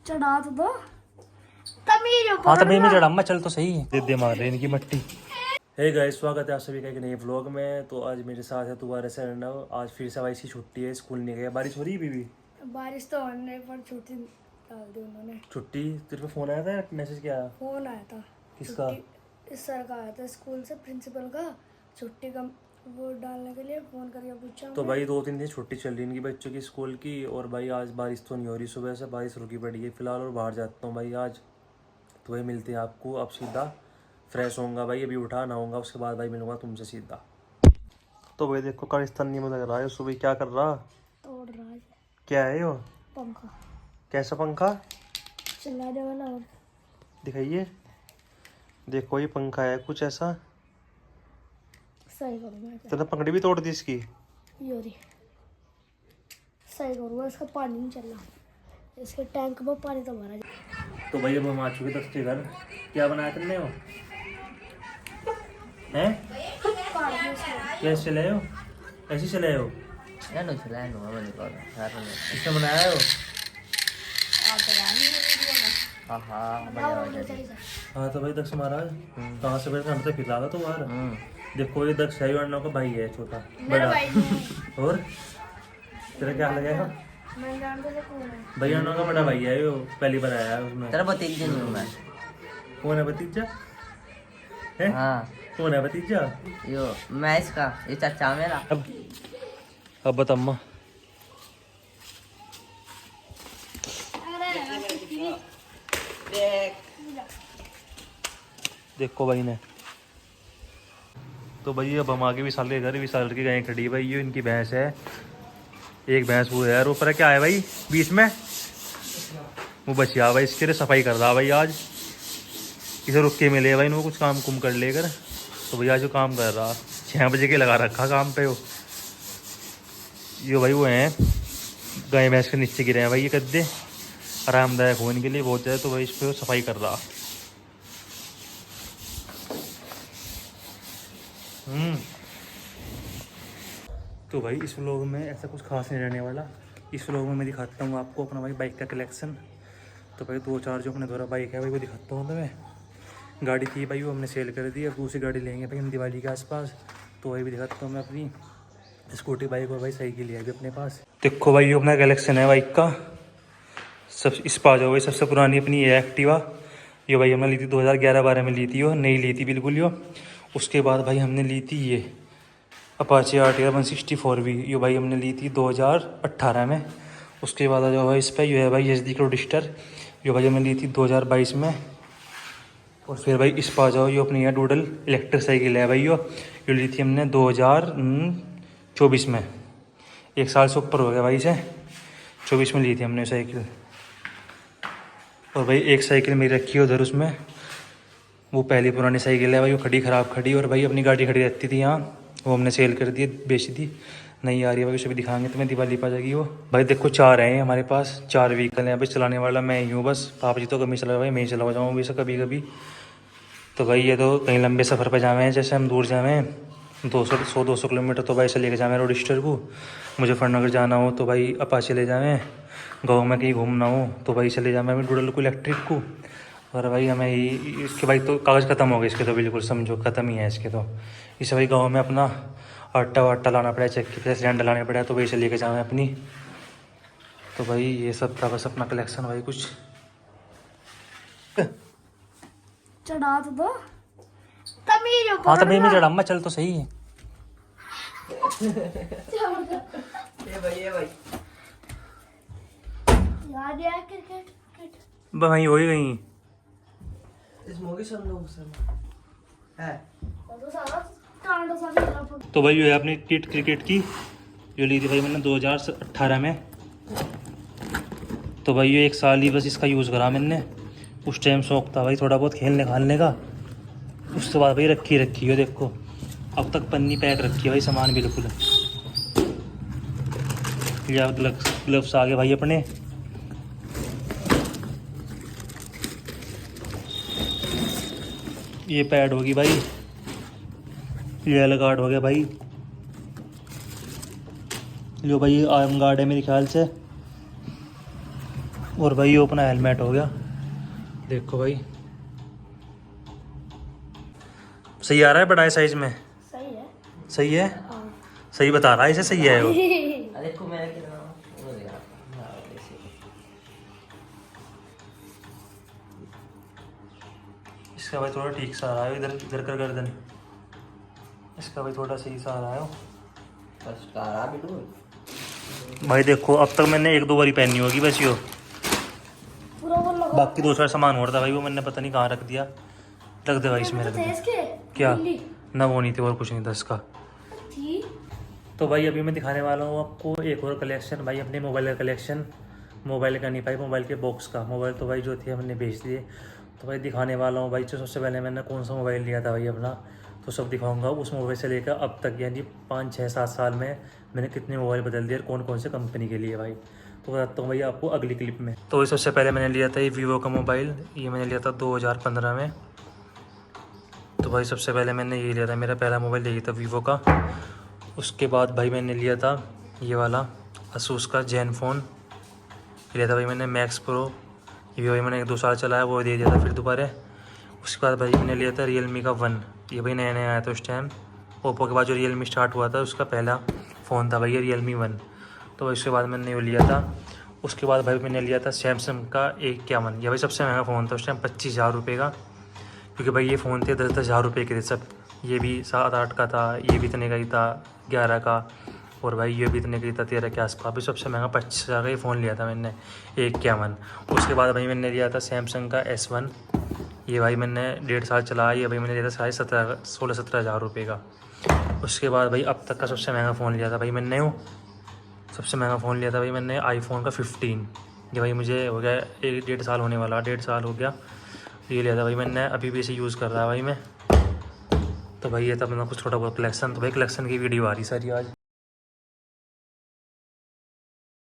चढ़ा तो दो तमीर हाँ तमीर में चढ़ा अम्मा, चल तो सही है। दे मार रहे इनकी मट्टी। हे गाइस, स्वागत है आप सभी का एक नए व्लॉग में। तो आज मेरे साथ है दोबारा से अर्नव। आज फिर से वाइस की छुट्टी है, स्कूल नहीं गया। बारिश हो रही है बीबी? बारिश तो होने पर छुट्टी डाल दी उन्होंने। छुट्टी? तेरे पे फोन आया था, मैसेज क्या आया? फोन आया था। किसका? इस सर का आया था, स्कूल से प्रिंसिपल का। छुट्टी का वो डालने के लिए फोन करके पूछा। तो भाई 2-3 दिन छुट्टी चल रही इनकी बच्चों की स्कूल की। और भाई आज बारिश तो नहीं हो रही, सुबह से बारिश रुकी पड़ी है फिलहाल। और बाहर जाता हूँ भाई आज। तो भाई मिलते हैं आपको अब सीधा। फ्रेश होऊंगा भाई, अभी उठा नहाऊंगा, उसके बाद भाई मिलूंगा तुमसे सीधा। तो भाई देखो कारिस्तानी में लग रहा है सुबह। क्या कर रहा? तोड़ रहा है। क्या है यो? पंखा। कैसा पंखा? चलाने वाला। और दिखाइए। देखो ये पंखा है कुछ ऐसा। सही करूँगा। तेरा पंखड़ी भी तोड़ दी इसकी? योरी सही करूँगा। इसका पानी नहीं चल रहा, इसके टैंक में पानी तो भरा। तो भाई अब हम आ चुके दफ्तर घर। क्या बनाया तुमने हो? हैं? कैसे चलाए हो? ऐसे चलाए हो? किसने बनाया हो? हाँ तो भाई दक्ष महाराज कहाँ से बैठे? हम तो फिर तो बाहर। देखो ये दक्ष है, अर्णव का भाई है, छोटा बड़ा। और तेरा क्या लगेगा? भाई अर्णव का बड़ा भाई है, यो पहली बार आया है उसमें। तेरा भतीजा नहीं हूँ मैं। कौन है भतीजा? है? हाँ कौन है भतीजा? यो मैं इसका, ये चाचा मेरा। अब बता अम्मा। देखो भाई ने। तो भाई अब हम आगे विशाल के घर। विशाल की गाय खड़ी है भाई, ये इनकी भैंस है। एक भैंस वो है यार, ऊपर क्या है भाई बीच में? वो बचिया भाई, इसके लिए सफाई कर रहा भाई आज। इसे रुक के मिले भाई, वो कुछ काम कुम कर लेकर। तो भैया जो काम कर रहा 6 बजे के लगा रखा काम पे। ये भाई वो हैं गाय भैंस के नीचे गिरे हैं भाई ये गद्दे, आरामदायक होने के लिए बहुत ज़्यादा। तो भाई इस पर सफाई कर रहा। तो भाई इस व्लॉग में ऐसा कुछ खास नहीं रहने वाला। इस व्लॉग में मैं दिखाता हूँ आपको अपना भाई बाइक का कलेक्शन। तो भाई 2-4 जो अपने द्वारा बाइक है भाई वो दिखाता हूँ तुम्हें। गाड़ी थी भाई वो हमने सेल कर दी, अब दूसरी गाड़ी लेंगे भाई हम दिवाली के आसपास। तो वही भी दिखाता हूँ मैं अपनी स्कूटी बाइक और भाई साइकिल है अभी अपने पास। देखो भाई ये अपना कलेक्शन है बाइक का। सब इस पास हो भाई, सबसे पुरानी अपनी ये एक्टिवा। ये भाई हमने ली थी 2011-12 में ली थी, वो नई ली थी बिल्कुल यो। उसके बाद भाई हमने ली थी ये अपाचे RTR 164V। ये भाई हमने ली थी 2018 में। उसके बाद जो भाई इस पर ये है भाई SD रोडिस्टर। ये भाई हमने ली थी 2022 में। और फिर भाई इस पर जाओ, ये अपनी है डूडल इलेक्ट्रिक साइकिल है भाई। ये ली थी हमने 2024 में। 1 साल से ऊपर हो गया भाई इसे। 24 में ली थी हमने साइकिल। और भाई एक साइकिल मेरी रखी है उधर, उसमें वो पहली पुरानी साइकिल है भाई, वो खड़ी ख़राब खड़ी। और भाई अपनी गाड़ी खड़ी रहती थी यहाँ, वो हमने सेल कर दी, बेच दी। नहीं आ रही है भाई, उसे भी दिखाएंगे तुम्हें, दिवाली पा जाएगी वो। भाई देखो 4 हैं हमारे पास, 4 व्हीकल हैं भाई। चलाने वाला मैं ही हूँ बस। पापा जी तो कभी चला भाई, मैं ही चला जाऊँ वैसे कभी कभी। तो भाई ये तो कहीं लंबे सफ़र पर जावे हैं, जैसे हम दूर जावें 200 किलोमीटर, तो भाई से लेके जावें रोडिस्टर को। मुजफ्फरनगर जाना हो तो भाई अपाचे ले जावें। गाँव में कहीं घूमना हो तो भाई चले जावें हमें डूडल को इलेक्ट्रिक को। और भाई हमें ही इसके भाई तो कागज़ ख़त्म हो गए इसके, तो बिल्कुल समझो ख़त्म ही है इसके। तो इसे भाई गाँव में अपना आटा वाटा लाना पड़ा, चक्की पे सिलेंडर लाने पड़ा, तो भाई से लेके जावें अपनी। तो भाई ये सब था बस अपना कलेक्शन भाई कुछ। चढ़ा तो दो तमीर। हाँ तमीर में चढ़ा अम्मा, चल तो सही है। ये भाई याद है क्रिकेट वहीं हो ही गई। है। तो सारा कांड सारा। तो भाई ये है अपनी किट क्रिकेट की, जो ली थी भाई मैंने 2018 में। तो भाई ये 1 साल ही बस इसका यूज़ करा मैंने। उस टाइम शौक था भाई थोड़ा बहुत खेलने खालने का। उसके बाद भाई रखी हो देखो, अब तक पन्नी पैक रखी है भाई सामान बिल्कुल। या ग्लव्स आ गए भाई अपने। ये पैड होगी भाई, ये अलग गार्ड हो गया भाई। जो भाई आर्म गार्ड है मेरे ख्याल से। और भाई ये अपना हेलमेट हो गया, देखो भाई सही आ रहा है, बड़ा है साइज में, सही है। सही है, हाँ। सही बता रहा है, इसे सही है वो। अरे देखो मैंने कितना वो दिया। हाँ, ऐसे। इसका भाई थोड़ा ठीक सा आ रहा है, इधर इधर कर गर्दन, इसका भाई थोड़ा सही सा आ रहा है वो। बस कारा बिल्कुल। भाई देखो अब तक मैंने 1-2 बारी पहनी होगी बस यो, पूरा वो लगा। बाकी 2 सामान और था भाई, वो मैंने पता नहीं कहाँ रख दिया, रख दे भाई इसमें, रख दे। इसके क्या बिल्ली ना, वो नहीं थी और कुछ नहीं था इसका। थी। तो भाई अभी मैं दिखाने वाला हूँ आपको एक और कलेक्शन, भाई अपने मोबाइल का कलेक्शन, मोबाइल का नहीं भाई, मोबाइल के बॉक्स का। मोबाइल तो भाई जो थे हमने बेच दिए, तो भाई दिखाने वाला हूँ भाई। जो सबसे पहले मैंने कौन सा मोबाइल लिया था भाई अपना, तो सब दिखाऊंगा। उस मोबाइल से लेकर अब तक यानी 5, 6, 7 साल में मैंने कितने मोबाइल बदल दिए और कौन कौन से कंपनी के लिए भाई, तो बताता हूँ भाई आपको अगली क्लिप में। तो सबसे पहले मैंने लिया था ये वीवो का मोबाइल, ये मैंने लिया था 2015 में। तो भाई सबसे पहले मैंने ये लिया था, मेरा पहला मोबाइल यही था वीवो का। उसके बाद भाई मैंने लिया था ये वाला असूस का जेनफोन, लिया था भाई मैंने मैक्स प्रो, ये भी भाई मैंने 1-2 साल चलाया, वो दे दिया था फिर दोबारा। उसके बाद भाई मैंने लिया था रियलमी का 1, ये भाई नया नया आया था उस टाइम। ओप्पो के बाद जो रियलमी स्टार्ट हुआ था उसका पहला फ़ोन था भाई ये रियलमी 1। तो उसके बाद मैंने वो लिया था। उसके बाद भाई मैंने लिया था सैमसंग का A51, ये भाई सबसे महंगा फ़ोन था उस टाइम, 25,000 रुपये का, क्योंकि भाई ये फ़ोन थे 10-10 हज़ार रुपये के थे सब। ये भी 7-8 का था, ये भी इतने का ही था 11 का, और भाई ये भी इतने का ही था 13 के आसपास। भी सबसे महंगा 25,000 का ये फ़ोन लिया था मैंने, A51। उसके बाद भाई मैंने लिया था सैमसंग का S1, ये भाई मैंने 1.5 साल चलाया, ये भाई मैंने लिया था 16-17 हज़ार रुपये का। उसके बाद भाई अब तक का सबसे महंगा फ़ोन लिया था भाई मैंने, सबसे महंगा फ़ोन लिया था भाई मैंने आईफोन का 15, ये भाई मुझे हो गया 1-1.5 साल होने वाला, 1.5 साल हो गया। ये लिया था भाई मैंने, अभी भी इसे यूज़ कर रहा है भाई मैं। तो भाई ये था अपना कुछ छोटा बहुत कलेक्शन। तो भाई कलेक्शन की वीडियो आ रही सारी आज।